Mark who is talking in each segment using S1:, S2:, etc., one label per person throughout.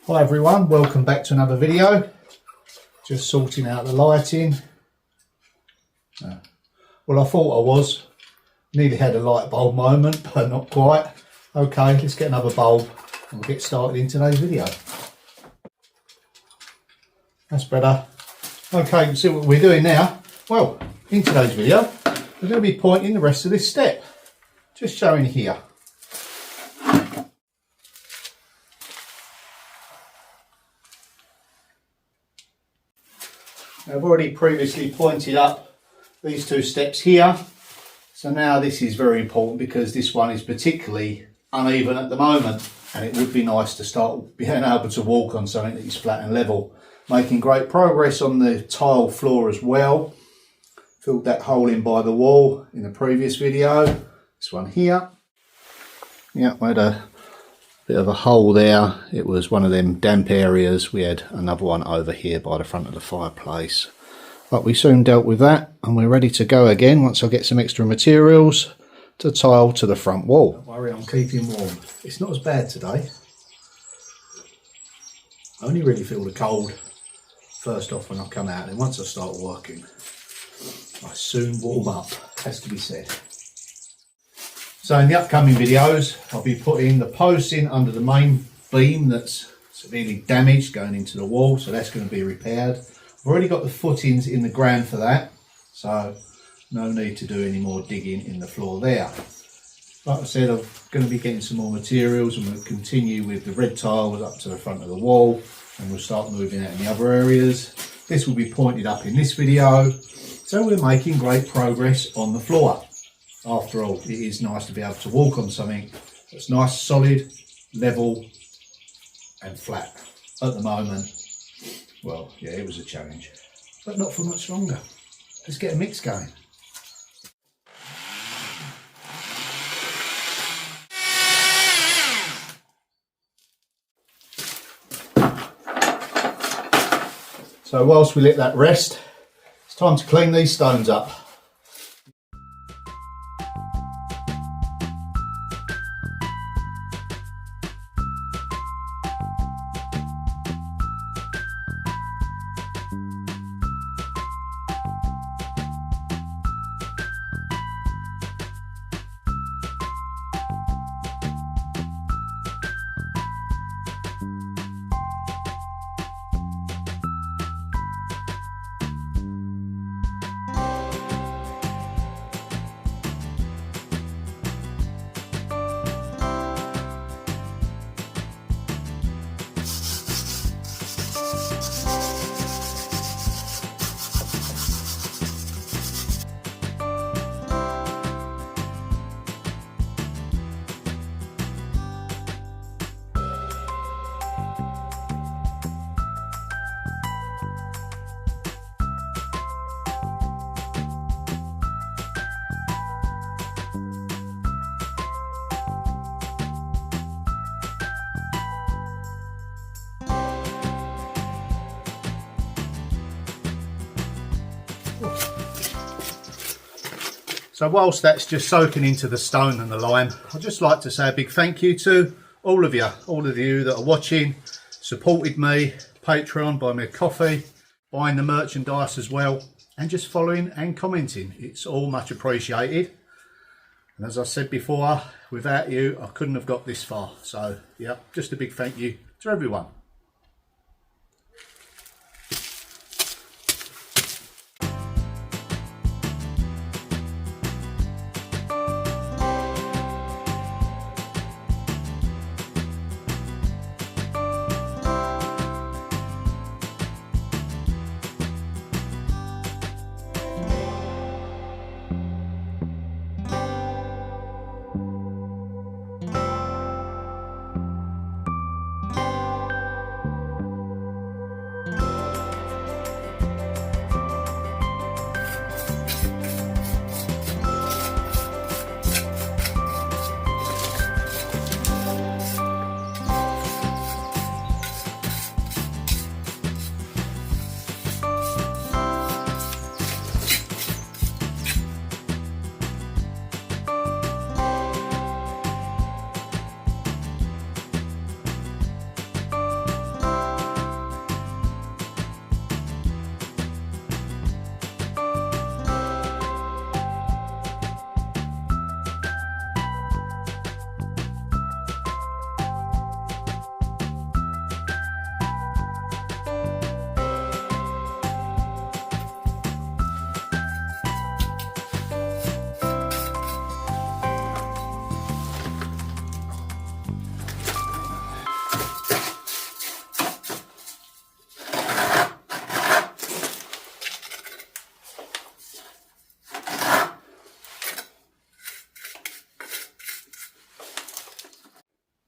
S1: Hi everyone, welcome back to another video. Just sorting out the lighting. Well, I thought I was. Nearly had a light bulb moment, but not quite. Okay, let's get another bulb and we'll get started in today's video. That's better. Okay, you see what we're doing now? Well, in today's video, we're going to be pointing the rest of this step. Just showing here. I've already previously pointed up these two steps here, so now this is very important because this one is particularly uneven at the moment, and it would be nice to start being able to walk on something that is flat and level. Making great progress on the tile floor as well. Filled that hole in by the wall in the previous video. This one here. Yeah, we had a bit of a hole there. It was one of them damp areas. We had another one over here by the front of the fireplace, but we soon dealt with that and we're ready to go again once I get some extra materials to tile to the front wall. Don't worry, I'm keeping warm. It's not as bad today. I only really feel the cold first off when I come out, and once I start working I soon warm up, has to be said. So in the upcoming videos, I'll be putting the posts in under the main beam that's severely damaged going into the wall, so that's going to be repaired. I've already got the footings in the ground for that, so no need to do any more digging in the floor there. Like I said, I'm going to be getting some more materials and we'll continue with the red tiles up to the front of the wall, and we'll start moving out in the other areas. This will be pointed up in this video, so we're making great progress on the floor. After all, it is nice to be able to walk on something that's nice, solid, level and flat. At the moment, well, yeah, it was a challenge, but not for much longer. Let's get a mix going. So whilst we let that rest, it's time to clean these stones up. So whilst that's just soaking into the stone and the lime, I'd just like to say a big thank you to all of you that are watching, supported me, Patreon, buy me a coffee, buying the merchandise as well, and just following and commenting. It's all much appreciated. And as I said before, without you, I couldn't have got this far. So yeah, just a big thank you to everyone.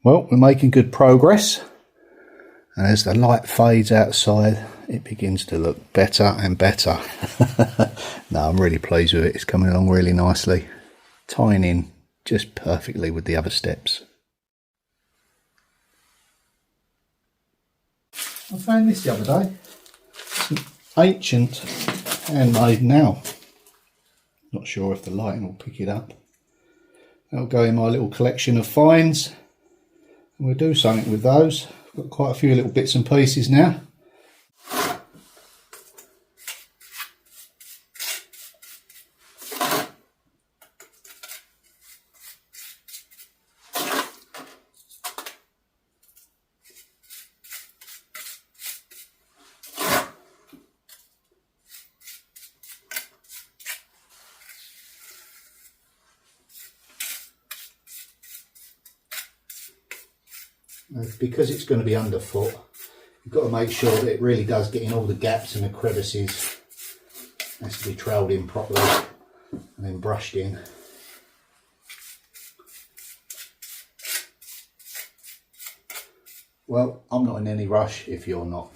S1: Well, we're making good progress, and as the light fades outside, it begins to look better and better. No, I'm really pleased with it. It's coming along really nicely, tying in just perfectly with the other steps. I found this the other day. It's an ancient handmade nail. Not sure if the lighting will pick it up. That'll go in my little collection of finds. And we'll do something with those. I've got quite a few little bits and pieces now. Because it's going to be underfoot, you've got to make sure that it really does get in all the gaps and the crevices. It has to be trailed in properly and then brushed in. Well, I'm not in any rush if you're not.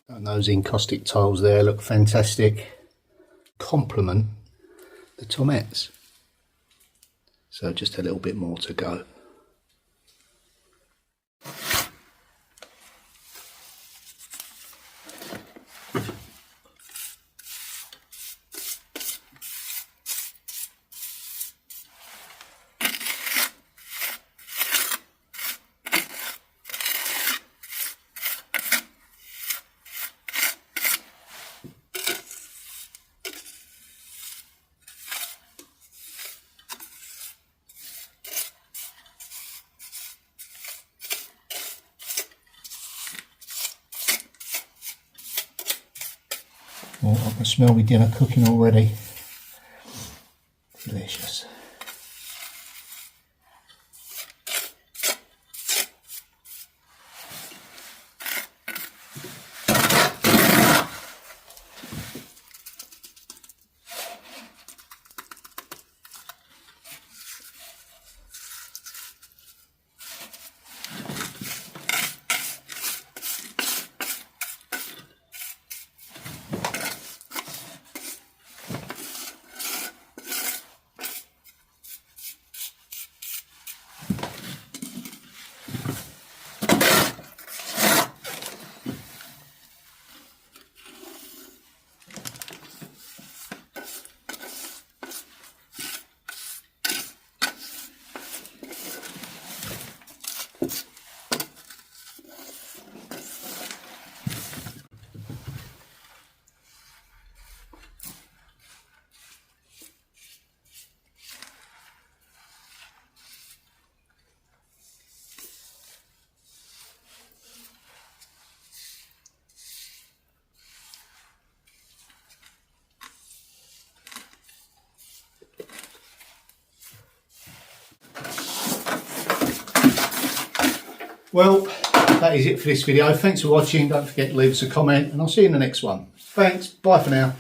S1: And those encaustic tiles there look fantastic. Complement the tomettes. So just a little bit more to go. Oh, I can smell my dinner cooking already. Delicious. Well, that is it for this video. Thanks for watching. Don't forget to leave us a comment and I'll see you in the next one. Thanks. Bye for now.